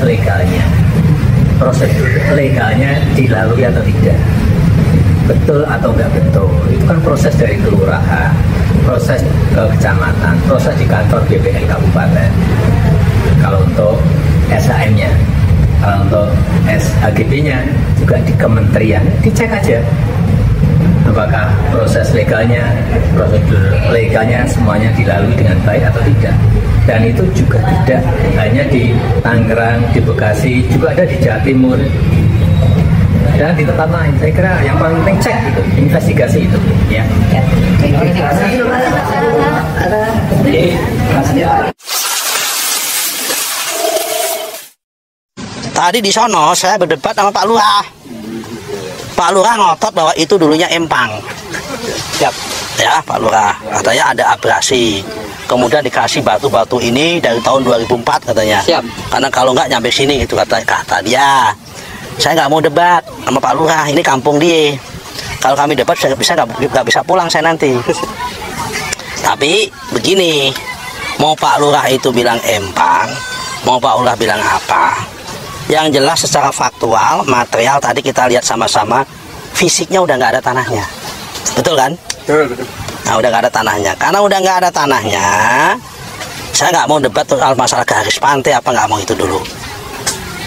legalnya, prosedur legalnya dilalui atau tidak, betul atau enggak betul. Itu kan proses dari kelurahan, proses ke kecamatan, proses di kantor BPN kabupaten. Kalau untuk SHM-nya, kalau untuk SHGB-nya juga di kementerian, dicek aja apakah proses legalnya, prosedur legalnya semuanya dilalui dengan baik atau tidak. Dan itu juga tidak hanya di Tangerang, di Bekasi, juga ada di Jawa Timur dan di tempat lain. Saya kira yang paling penting cek itu, investigasi itu, ya. Tadi di sono saya berdebat sama Pak Lurah. Pak Lurah ngotot bahwa itu dulunya empang. Siap. Ya, Pak Lurah. Katanya ada abrasi. Kemudian dikasih batu-batu ini dari tahun 2004 katanya. Siap. Karena kalau nggak nyampe sini itu kata dia. Saya nggak mau debat sama Pak Lurah. Ini kampung dia. Kalau kami debat nggak bisa pulang saya nanti. Tapi begini, mau Pak Lurah itu bilang empang, mau Pak Lurah bilang apa? Yang jelas secara faktual, material tadi kita lihat sama-sama, fisiknya udah nggak ada tanahnya, betul kan? Betul. Nah, udah nggak ada tanahnya. Karena udah nggak ada tanahnya, saya nggak mau debat soal masalah garis pantai apa nggak mau itu dulu.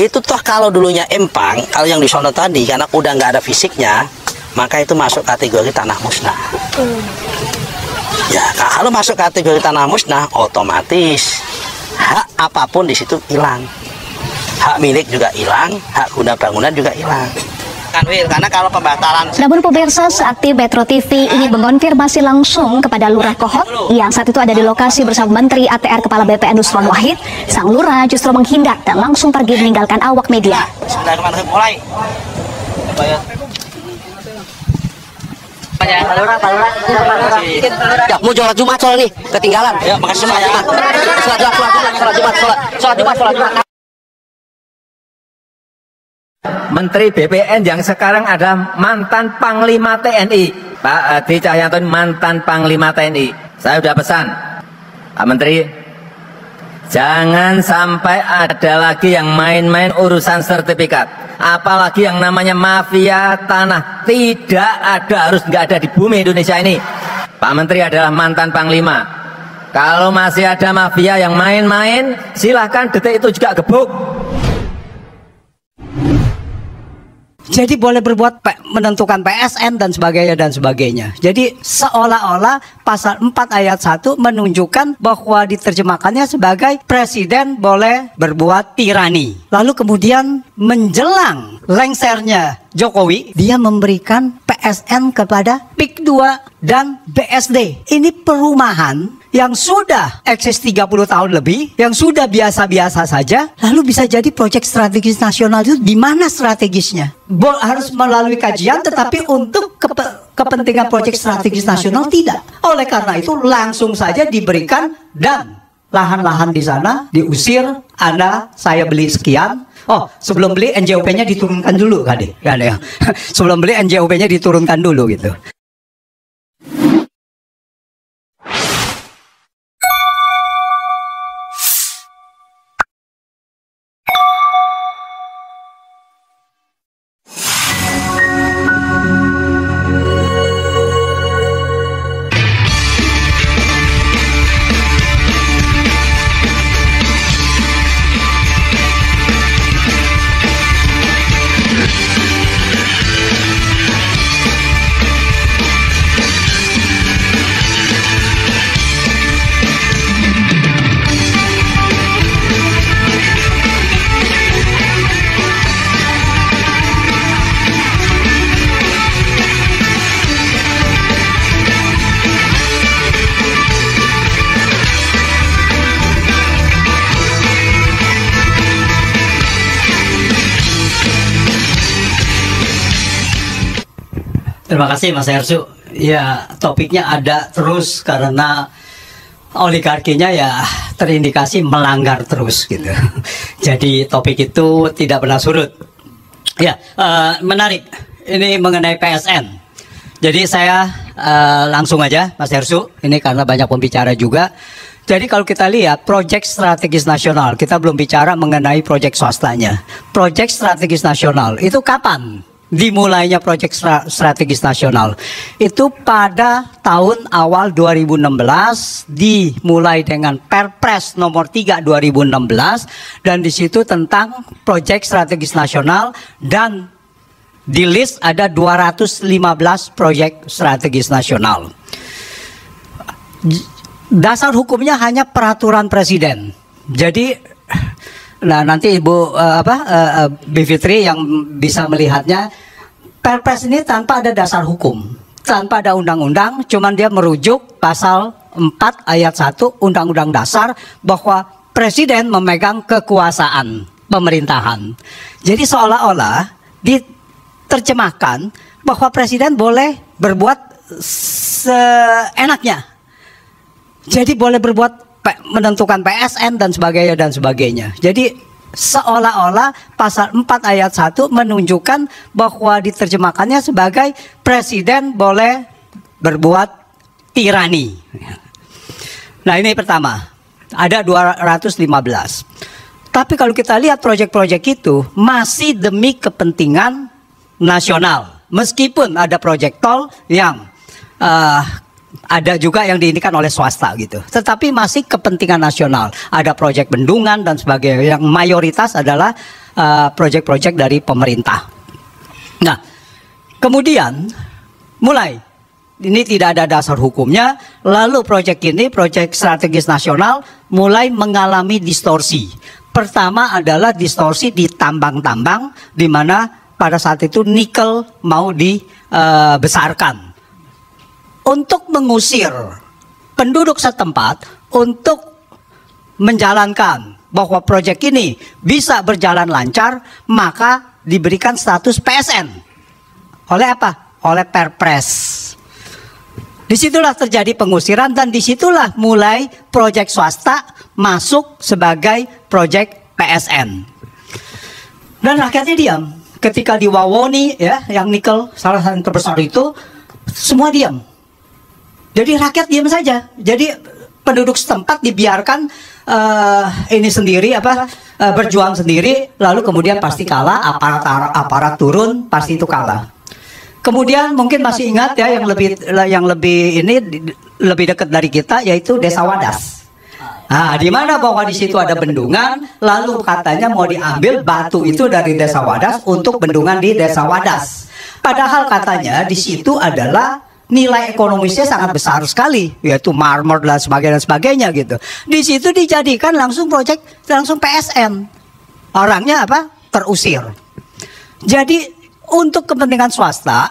Itu toh kalau dulunya empang, kalau yang di sono tadi karena udah nggak ada fisiknya, maka itu masuk kategori tanah musnah. Ya, kalau masuk kategori tanah musnah, otomatis hak apapun di situ hilang. Hak milik juga hilang, hak guna bangunan juga hilang. Karena kalau pembatalan. Namun pemirsa, saat tim Metro TV ini mengonfirmasi langsung kepada Lurah Kohot yang saat itu ada di lokasi bersama Menteri ATR Kepala BPN Nusron Wahid, sang Lurah justru menghindar dan langsung pergi meninggalkan awak media. Bismillahirrahmanirrahim, mulai. Ya, mau sholat Jumat soal nih, ketinggalan. Ya, makasih semua ya. Sholat Jumat. Menteri BPN yang sekarang ada mantan Panglima TNI, Pak Hadi Cahyanto, mantan Panglima TNI. Saya sudah pesan, Pak Menteri, jangan sampai ada lagi yang main-main urusan sertifikat. Apalagi yang namanya mafia tanah. Tidak ada, harus nggak ada di bumi Indonesia ini. Pak Menteri adalah mantan Panglima. Kalau masih ada mafia yang main-main, silahkan detik itu juga gebuk. Jadi boleh berbuat menentukan PSN dan sebagainya. Jadi seolah-olah pasal 4 ayat 1 menunjukkan bahwa diterjemahkannya sebagai presiden boleh berbuat tirani. Lalu kemudian menjelang lengsernya Jokowi, dia memberikan PSN kepada PIK 2 dan BSD. Ini perumahan yang sudah eksis 30 tahun lebih, yang sudah biasa-biasa saja, lalu bisa jadi proyek strategis nasional. Itu di mana strategisnya? Harus melalui kajian, tetapi untuk kepentingan proyek strategis nasional tidak. Oleh karena itu langsung saja diberikan, dan lahan-lahan di sana diusir. Saya beli sekian. Oh, sebelum beli NJOP-nya diturunkan dulu, Kade. Ya. Sebelum beli NJOP-nya diturunkan dulu gitu. Terima kasih Mas Hersu. Ya, topiknya ada terus karena oligarkinya ya terindikasi melanggar terus gitu. Jadi topik itu tidak pernah surut. Ya, menarik. Ini mengenai PSN. Jadi saya langsung aja Mas Hersu, ini karena banyak pembicara juga. Jadi kalau kita lihat proyek strategis nasional, kita belum bicara mengenai proyek swastanya. Proyek strategis nasional itu kapan dimulainya proyek strategis nasional? Itu pada tahun awal 2016, dimulai dengan Perpres nomor 3 2016, dan di situ tentang proyek strategis nasional, dan di list ada 215 proyek strategis nasional. Dasar hukumnya hanya peraturan presiden. Jadi, nah nanti Ibu Bivitri yang bisa melihatnya, Perpres ini tanpa ada dasar hukum, tanpa ada undang-undang, cuman dia merujuk pasal 4 ayat 1 Undang-Undang Dasar bahwa presiden memegang kekuasaan pemerintahan. Jadi seolah-olah diterjemahkan bahwa presiden boleh berbuat seenaknya. Jadi boleh berbuat menentukan PSN dan sebagainya. Jadi seolah-olah pasal 4 ayat 1 menunjukkan bahwa diterjemahkannya sebagai presiden boleh berbuat tirani. Nah, ini pertama. Ada 215. Tapi kalau kita lihat proyek-proyek itu masih demi kepentingan nasional. Meskipun ada proyek tol yang ada juga yang diindikan oleh swasta gitu. Tetapi masih kepentingan nasional. Ada proyek bendungan dan sebagainya. Yang mayoritas adalah proyek-proyek dari pemerintah. Nah, kemudian mulai ini tidak ada dasar hukumnya. Lalu proyek ini, proyek strategis nasional, mulai mengalami distorsi. Pertama adalah distorsi di tambang-tambang, di mana pada saat itu nikel mau dibesarkan. Untuk mengusir penduduk setempat untuk menjalankan bahwa proyek ini bisa berjalan lancar, maka diberikan status PSN. Oleh apa? Oleh Perpres. Disitulah terjadi pengusiran, dan disitulah mulai proyek swasta masuk sebagai proyek PSN. Dan rakyatnya diam. Ketika di Wawoni, ya, yang nikel salah satu yang terbesar itu, semua diam. Jadi rakyat diam saja. Jadi penduduk setempat dibiarkan ini sendiri berjuang sendiri, lalu kemudian pasti kalah, aparat turun, pasti itu kalah. Kemudian mungkin masih ingat ya yang lebih dekat dari kita, yaitu Desa Wadas. Nah, di mana bahwa di situ ada bendungan, lalu katanya mau diambil batu itu dari Desa Wadas untuk bendungan di Desa Wadas. Padahal katanya di situ adalah nilai ekonomisnya sangat besar sekali, yaitu marmer dan sebagainya gitu. Di situ dijadikan langsung PSN. Orangnya terusir. Jadi untuk kepentingan swasta,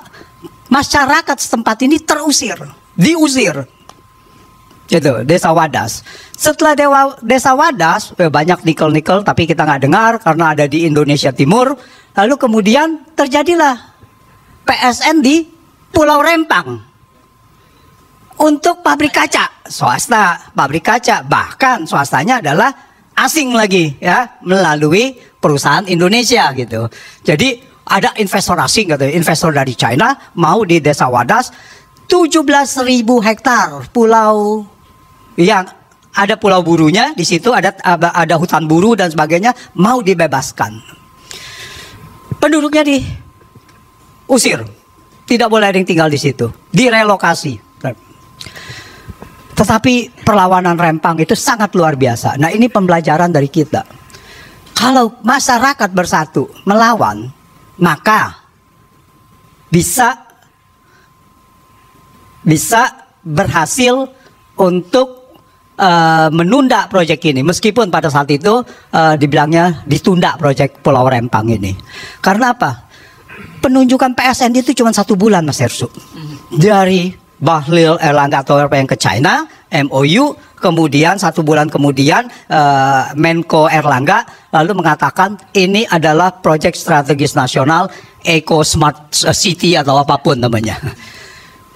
masyarakat setempat ini diusir. Gitu, Desa Wadas. Setelah Desa Wadas, banyak nikel-nikel, tapi kita nggak dengar karena ada di Indonesia Timur. Lalu kemudian terjadilah PSN di Pulau Rempang. Untuk pabrik kaca, swasta pabrik kaca, bahkan swastanya adalah asing lagi ya, melalui perusahaan Indonesia gitu. Jadi ada investor asing gitu, investor dari China mau di Desa Wadas, 17.000 hektar pulau yang ada pulau burunya di situ, ada hutan buru dan sebagainya, mau dibebaskan. Penduduknya diusir, tidak boleh ada yang tinggal di situ, direlokasi. Tetapi perlawanan Rempang itu sangat luar biasa. Nah, ini pembelajaran dari kita. Kalau masyarakat bersatu melawan, maka bisa berhasil untuk menunda proyek ini. Meskipun pada saat itu dibilangnya ditunda proyek Pulau Rempang ini. Karena apa? Penunjukan PSN itu cuma 1 bulan, Mas Hersu. Dari Bahlil Erlangga atau yang ke China, MOU, kemudian 1 bulan kemudian Menko Erlangga lalu mengatakan ini adalah proyek strategis nasional, Eco Smart City atau apapun namanya.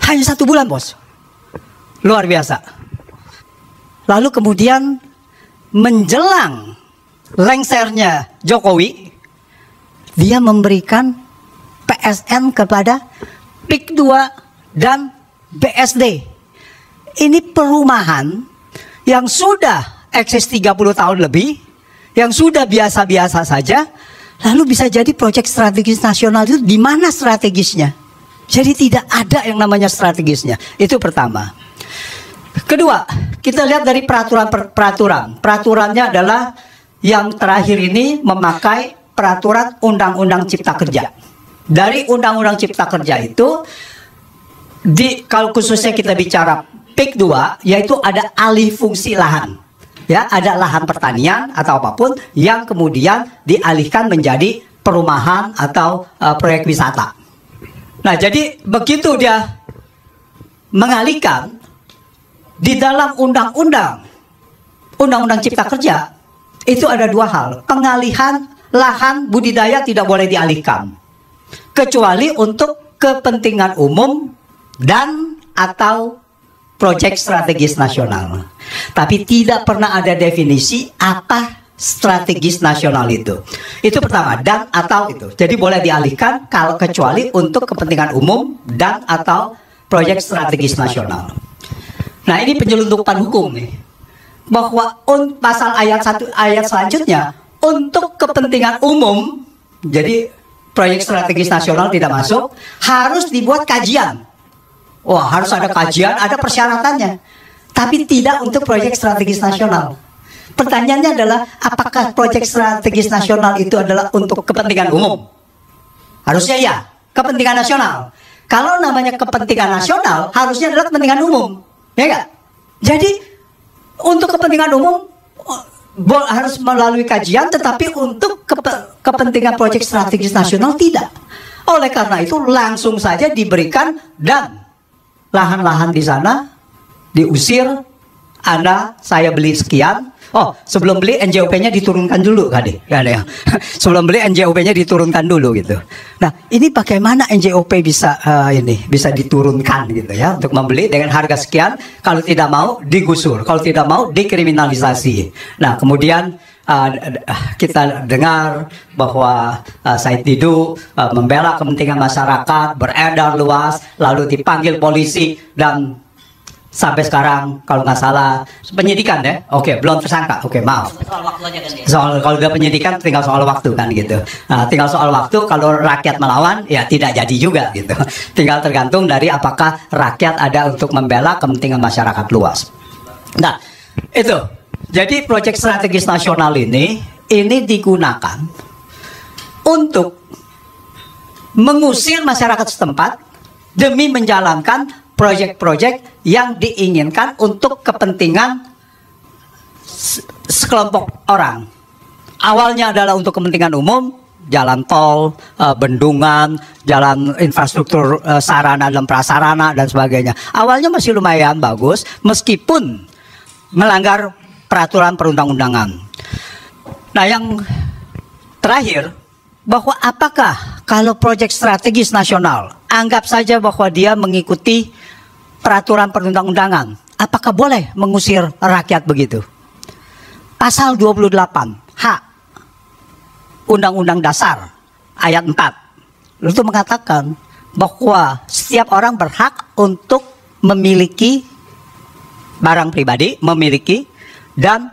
Hanya 1 bulan, bos. Luar biasa. Lalu kemudian menjelang lengsernya Jokowi, dia memberikan PSN kepada PIK 2 dan BSD. Ini perumahan yang sudah eksis 30 tahun lebih, yang sudah biasa-biasa saja, lalu bisa jadi proyek strategis nasional itu di mana strategisnya? Jadi tidak ada yang namanya strategisnya. Itu pertama. Kedua, kita lihat dari peraturan. Peraturannya adalah yang terakhir ini memakai peraturan Undang-Undang Cipta Kerja. Dari Undang-Undang Cipta Kerja itu, kalau khususnya kita bicara PIK 2, yaitu ada alih fungsi lahan. Ya, ada lahan pertanian atau apapun yang kemudian dialihkan menjadi perumahan atau proyek wisata. Nah, jadi begitu dia mengalihkan di dalam Undang-Undang Cipta Kerja, itu ada dua hal. Pengalihan lahan budidaya tidak boleh dialihkan, kecuali untuk kepentingan umum dan atau proyek strategis nasional. Tapi tidak pernah ada definisi apa strategis nasional itu. Itu pertama, dan atau itu. Jadi boleh dialihkan kalau kecuali untuk kepentingan umum dan atau proyek strategis nasional. Nah, ini penyelundupan hukum nih. Bahwa pasal ayat 1 ayat selanjutnya untuk kepentingan umum, jadi proyek strategis nasional tidak masuk, harus dibuat kajian. Wah, harus ada kajian, ada persyaratannya. Tapi tidak untuk proyek strategis nasional. Pertanyaannya adalah, apakah proyek strategis nasional itu adalah untuk kepentingan umum? Harusnya ya, kepentingan nasional. Kalau namanya kepentingan nasional, harusnya adalah kepentingan umum. Ya enggak? Jadi, untuk kepentingan umum, harus melalui kajian, tetapi untuk kepentingan proyek strategis nasional tidak. Oleh karena itu, langsung saja diberikan dan lahan-lahan di sana diusir. Saya beli sekian. Oh, sebelum beli NJOP-nya diturunkan dulu, Kade. Ya. Sebelum beli NJOP-nya diturunkan dulu gitu. Nah, ini bagaimana NJOP bisa bisa diturunkan gitu ya untuk membeli dengan harga sekian. Kalau tidak mau digusur, kalau tidak mau dikriminalisasi. Nah, kemudian kita dengar bahwa Said Didu membela kepentingan masyarakat, beredar luas, lalu dipanggil polisi dan sampai sekarang kalau nggak salah penyidikan ya, oke, belum tersangka, oke, maaf. Soal kalau udah penyidikan tinggal soal waktu kan gitu. Nah, tinggal soal waktu, kalau rakyat melawan ya tidak jadi juga gitu. Tinggal tergantung dari apakah rakyat ada untuk membela kepentingan masyarakat luas. Nah, itu. Jadi proyek strategis nasional ini digunakan untuk mengusir masyarakat setempat demi menjalankan proyek-proyek yang diinginkan untuk kepentingan sekelompok orang. Awalnya adalah untuk kepentingan umum, jalan tol, bendungan, jalan infrastruktur sarana dan prasarana dan sebagainya. Awalnya masih lumayan bagus, meskipun melanggar peraturan perundang-undangan. Nah, yang terakhir, bahwa apakah kalau proyek strategis nasional, anggap saja bahwa dia mengikuti peraturan perundang-undangan, apakah boleh mengusir rakyat begitu? Pasal 28 H Undang-Undang Dasar ayat 4 itu mengatakan bahwa setiap orang berhak untuk memiliki barang pribadi, dan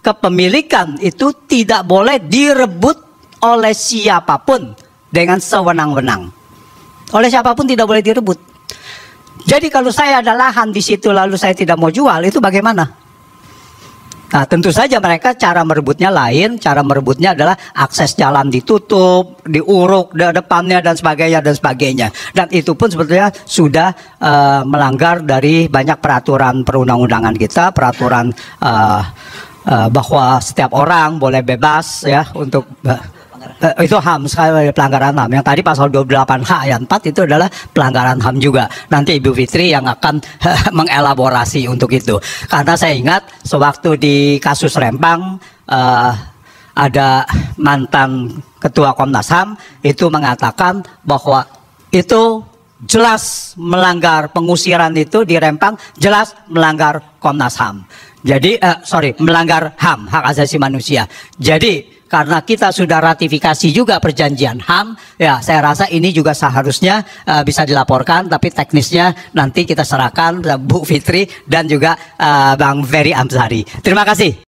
kepemilikan itu tidak boleh direbut oleh siapapun dengan sewenang-wenang. Oleh siapapun tidak boleh direbut. Jadi kalau saya ada lahan di situ lalu saya tidak mau jual, itu bagaimana? Nah, tentu saja mereka cara merebutnya lain. Cara merebutnya adalah akses jalan ditutup, diuruk depannya dan sebagainya. Dan itu pun sebetulnya sudah melanggar dari banyak peraturan perundang-undangan kita, peraturan bahwa setiap orang boleh bebas ya untuk itu HAM, sekali pelanggaran HAM. Yang tadi pasal 28H ayat 4 itu adalah pelanggaran HAM juga. Nanti Ibu Fitri yang akan mengelaborasi untuk itu. Karena saya ingat sewaktu di kasus Rempang ada mantan ketua Komnas HAM itu mengatakan bahwa itu jelas melanggar, pengusiran itu di Rempang jelas melanggar Komnas HAM. Jadi melanggar HAM, hak asasi manusia. Jadi karena kita sudah ratifikasi juga perjanjian HAM, ya saya rasa ini juga seharusnya bisa dilaporkan, tapi teknisnya nanti kita serahkan Bu Fitri dan juga Bang Ferry Amsari. Terima kasih.